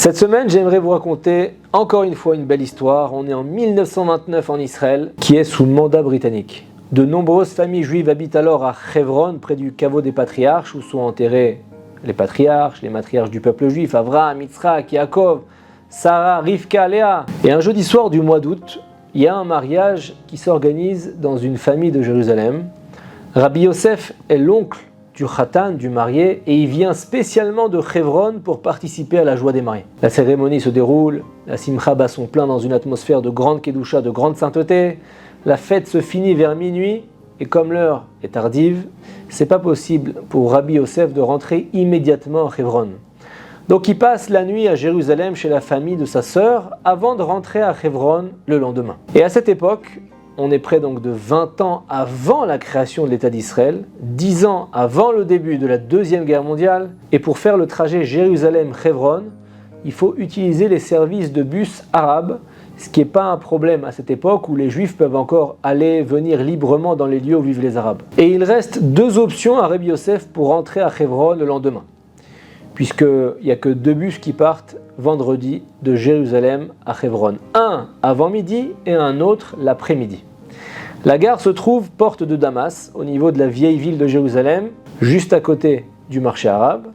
Cette semaine, j'aimerais vous raconter encore une fois une belle histoire. On est en 1929 en Israël, qui est sous mandat britannique. De nombreuses familles juives habitent alors à Hebron, près du caveau des patriarches, où sont enterrés les patriarches, les matriarches du peuple juif, Avraham, Yitzhak, Yaakov, Sarah, Rivka, Léa. Et un jeudi soir du mois d'août, il y a un mariage qui s'organise dans une famille de Jérusalem. Rabbi Yosef est l'oncle du Khatan, du marié, et il vient spécialement de Hebron pour participer à la joie des mariés. La cérémonie se déroule, la simcha bat son plein dans une atmosphère de grande kedusha, de grande sainteté. La fête se finit vers minuit, et comme l'heure est tardive, c'est pas possible pour Rabbi Yosef de rentrer immédiatement à Hebron. Donc il passe la nuit à Jérusalem chez la famille de sa sœur avant de rentrer à Hebron le lendemain. Et à cette époque, on est près donc de 20 ans avant la création de l'État d'Israël, 10 ans avant le début de la Deuxième Guerre mondiale, et pour faire le trajet Jérusalem-Hebron, il faut utiliser les services de bus arabes, ce qui n'est pas un problème à cette époque où les Juifs peuvent encore aller venir librement dans les lieux où vivent les Arabes. Et il reste deux options à Rabbi Yosef pour rentrer à Hebron le lendemain, puisqu'il n'y a que deux bus qui partent vendredi de Jérusalem à Hebron. Un avant midi et un autre l'après-midi. La gare se trouve porte de Damas, au niveau de la vieille ville de Jérusalem, juste à côté du marché arabe.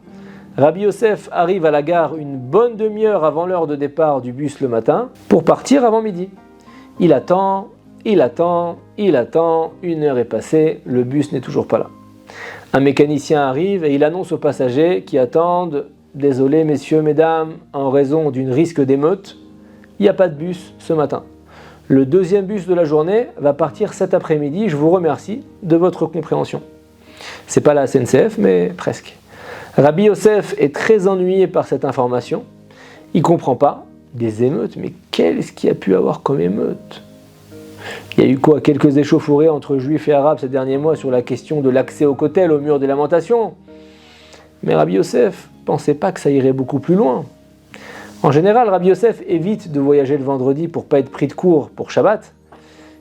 Rabbi Yosef arrive à la gare une bonne demi-heure avant l'heure de départ du bus le matin pour partir avant midi. Il attend, une heure est passée, le bus n'est toujours pas là. Un mécanicien arrive et il annonce aux passagers qui attendent « Désolé messieurs, mesdames, en raison d'une risque d'émeute, il n'y a pas de bus ce matin. Le deuxième bus de la journée va partir cet après-midi, je vous remercie de votre compréhension. » C'est pas la SNCF, mais presque. Rabbi Yosef est très ennuyé par cette information. Il ne comprend pas. Des émeutes, mais qu'est-ce qu'il y a pu avoir comme émeute ? Il y a eu quoi ? Quelques échauffourées entre juifs et arabes ces derniers mois sur la question de l'accès au Kotel, au mur des lamentations. Mais Rabbi Yosef ne pensait pas que ça irait beaucoup plus loin. En général, Rabbi Yosef évite de voyager le vendredi pour ne pas être pris de court pour Shabbat.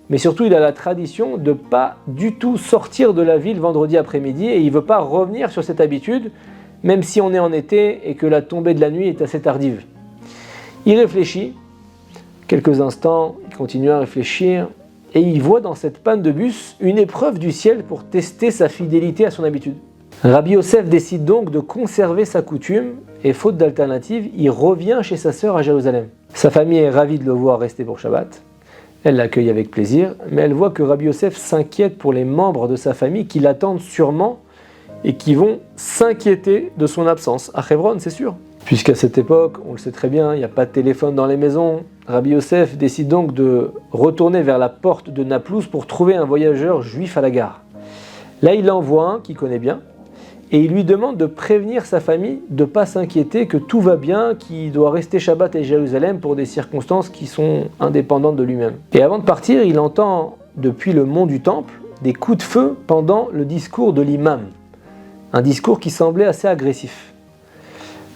Mais surtout, il a la tradition de ne pas du tout sortir de la ville vendredi après-midi et il ne veut pas revenir sur cette habitude, même si on est en été et que la tombée de la nuit est assez tardive. Il réfléchit, quelques instants, il continue à réfléchir, et il voit dans cette panne de bus une épreuve du ciel pour tester sa fidélité à son habitude. Rabbi Yosef décide donc de conserver sa coutume, et faute d'alternative, il revient chez sa sœur à Jérusalem. Sa famille est ravie de le voir rester pour Shabbat. Elle l'accueille avec plaisir, mais elle voit que Rabbi Yosef s'inquiète pour les membres de sa famille qui l'attendent sûrement et qui vont s'inquiéter de son absence. À Hebron, c'est sûr. Puisqu'à cette époque, on le sait très bien, il n'y a pas de téléphone dans les maisons. Rabbi Yosef décide donc de retourner vers la porte de Naplouse pour trouver un voyageur juif à la gare. Là, il envoie un qu'il connaît bien et il lui demande de prévenir sa famille de ne pas s'inquiéter, que tout va bien, qu'il doit rester Shabbat à Jérusalem pour des circonstances qui sont indépendantes de lui-même. Et avant de partir, il entend depuis le mont du Temple des coups de feu pendant le discours de l'imam. Un discours qui semblait assez agressif.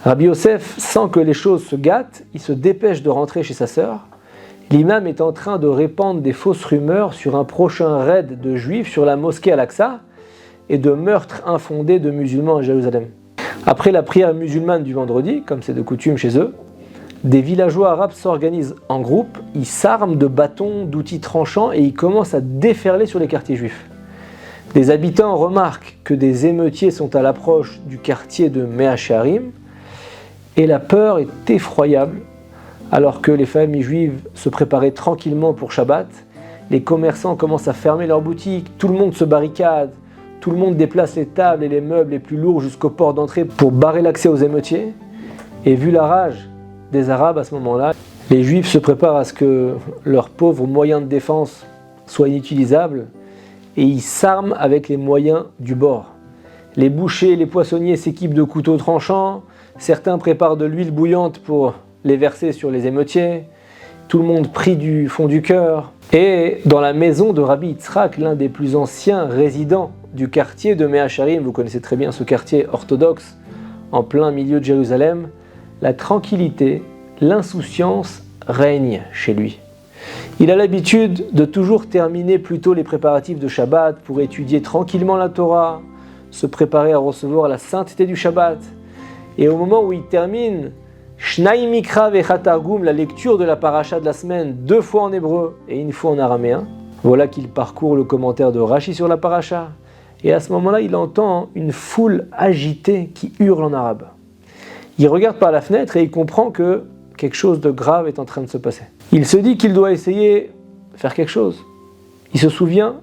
Rabbi Yosef sent que les choses se gâtent, il se dépêche de rentrer chez sa sœur. L'imam est en train de répandre des fausses rumeurs sur un prochain raid de juifs sur la mosquée Al-Aqsa et de meurtres infondés de musulmans à Jérusalem. Après la prière musulmane du vendredi, comme c'est de coutume chez eux, des villageois arabes s'organisent en groupe, ils s'arment de bâtons, d'outils tranchants et ils commencent à déferler sur les quartiers juifs. Les habitants remarquent que des émeutiers sont à l'approche du quartier de Mea Shearim et la peur est effroyable. Alors que les familles juives se préparaient tranquillement pour Shabbat, les commerçants commencent à fermer leurs boutiques, tout le monde se barricade, tout le monde déplace les tables et les meubles les plus lourds jusqu'aux portes d'entrée pour barrer l'accès aux émeutiers. Et vu la rage des Arabes à ce moment-là, les Juifs se préparent à ce que leurs pauvres moyens de défense soient inutilisables et ils s'arment avec les moyens du bord. Les bouchers et les poissonniers s'équipent de couteaux tranchants, certains préparent de l'huile bouillante pour les verser sur les émeutiers, tout le monde prie du fond du cœur. Et dans la maison de Rabbi Yitzhak, l'un des plus anciens résidents du quartier de Mea Shearim, vous connaissez très bien ce quartier orthodoxe en plein milieu de Jérusalem, la tranquillité, l'insouciance règnent chez lui. Il a l'habitude de toujours terminer plus tôt les préparatifs de Shabbat pour étudier tranquillement la Torah, se préparer à recevoir la sainteté du Shabbat. Et au moment où il termine Shnai Mikra Vechat Targum, la lecture de la paracha de la semaine, 2 fois en hébreu et 1 fois en araméen. Voilà qu'il parcourt le commentaire de Rashi sur la paracha. Et à ce moment-là, il entend une foule agitée qui hurle en arabe. Il regarde par la fenêtre et il comprend que quelque chose de grave est en train de se passer. Il se dit qu'il doit essayer de faire quelque chose. Il se souvient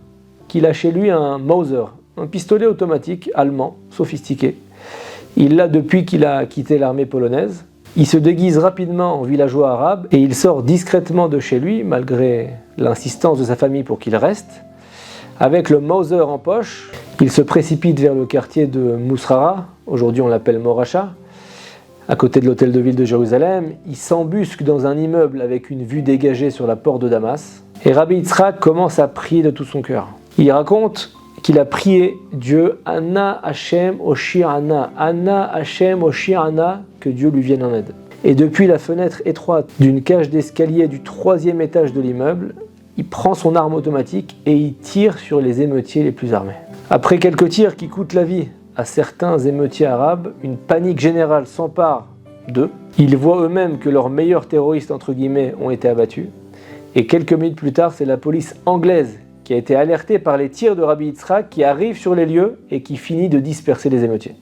qu'il a chez lui un Mauser, un pistolet automatique allemand, sophistiqué. Il l'a depuis qu'il a quitté l'armée polonaise. Il se déguise rapidement en villageois arabe et il sort discrètement de chez lui, malgré l'insistance de sa famille pour qu'il reste. Avec le Mauser en poche, il se précipite vers le quartier de Mousrara, aujourd'hui on l'appelle Moracha, à côté de l'hôtel de ville de Jérusalem. Il s'embusque dans un immeuble avec une vue dégagée sur la porte de Damas. Et Rabbi Yitzhak commence à prier de tout son cœur. Il raconte qu'il a prié Dieu, Anna Hashem Oshir Anna, Anna Hashem Oshir Anna, que Dieu lui vienne en aide. Et depuis la fenêtre étroite d'une cage d'escalier du 3e étage de l'immeuble, il prend son arme automatique et il tire sur les émeutiers les plus armés. Après quelques tirs qui coûtent la vie à certains émeutiers arabes, une panique générale s'empare d'eux. Ils voient eux-mêmes que leurs meilleurs terroristes, entre guillemets, ont été abattus. Et quelques minutes plus tard, c'est la police anglaise qui a été alertée par les tirs de Rabbi Yitzhak qui arrive sur les lieux et qui finit de disperser les émeutiers.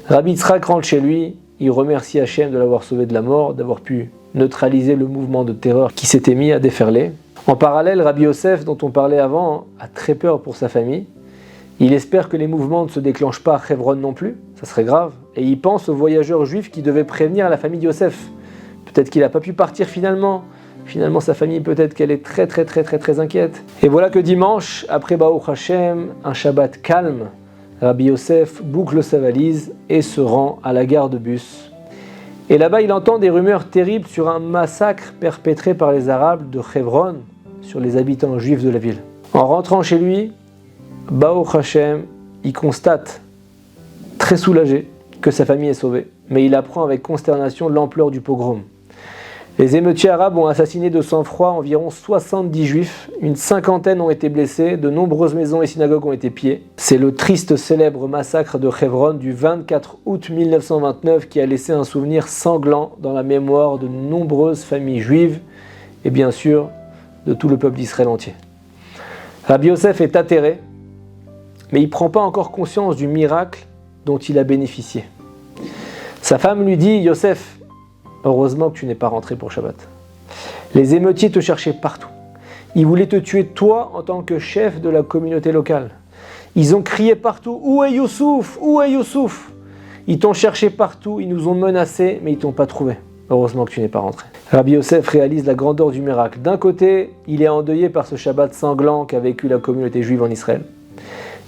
Rabbi Yitzhak rentre chez lui, il remercie Hachem de l'avoir sauvé de la mort, d'avoir pu neutraliser le mouvement de terreur qui s'était mis à déferler. En parallèle, Rabbi Yosef, dont on parlait avant, a très peur pour sa famille. Il espère que les mouvements ne se déclenchent pas à Hebron non plus, ça serait grave. Et il pense aux voyageurs juifs qui devaient prévenir la famille de Yosef. Peut-être qu'il n'a pas pu partir finalement. Finalement, sa famille, peut-être qu'elle est très inquiète. Et voilà que dimanche, après Baruch Hashem, un Shabbat calme, Rabbi Yosef boucle sa valise et se rend à la gare de bus. Et là-bas, il entend des rumeurs terribles sur un massacre perpétré par les Arabes de Hebron sur les habitants juifs de la ville. En rentrant chez lui, Baruch Hashem, il constate, très soulagé, que sa famille est sauvée. Mais il apprend avec consternation l'ampleur du pogrom. Les émeutiers arabes ont assassiné de sang-froid environ 70 juifs, une cinquantaine ont été blessés, de nombreuses maisons et synagogues ont été pillées. C'est le triste célèbre massacre de Hebron du 24 août 1929 qui a laissé un souvenir sanglant dans la mémoire de nombreuses familles juives et bien sûr de tout le peuple d'Israël entier. Rabbi Yosef est atterré, mais il ne prend pas encore conscience du miracle dont il a bénéficié. Sa femme lui dit « Yosef, heureusement que tu n'es pas rentré pour Shabbat. Les émeutiers te cherchaient partout. Ils voulaient te tuer toi en tant que chef de la communauté locale. Ils ont crié partout « Où est Youssouf ? Où est Youssouf ?» Ils t'ont cherché partout, ils nous ont menacés, mais ils ne t'ont pas trouvé. Heureusement que tu n'es pas rentré. Rabbi Yosef réalise la grandeur du miracle. D'un côté, il est endeuillé par ce Shabbat sanglant qu'a vécu la communauté juive en Israël.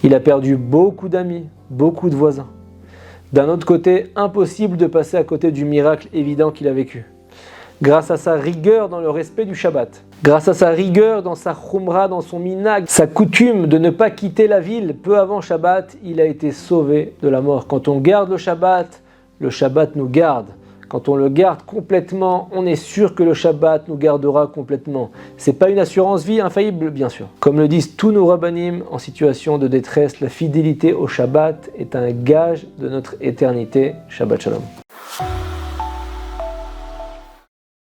Il a perdu beaucoup d'amis, beaucoup de voisins. D'un autre côté, impossible de passer à côté du miracle évident qu'il a vécu. Grâce à sa rigueur dans le respect du Shabbat, grâce à sa rigueur dans sa khumra, dans son minag, sa coutume de ne pas quitter la ville peu avant Shabbat, il a été sauvé de la mort. Quand on garde le Shabbat nous garde. Quand on le garde complètement, on est sûr que le Shabbat nous gardera complètement. C'est pas une assurance vie infaillible, bien sûr. Comme le disent tous nos rabbanim en situation de détresse, la fidélité au Shabbat est un gage de notre éternité. Shabbat Shalom.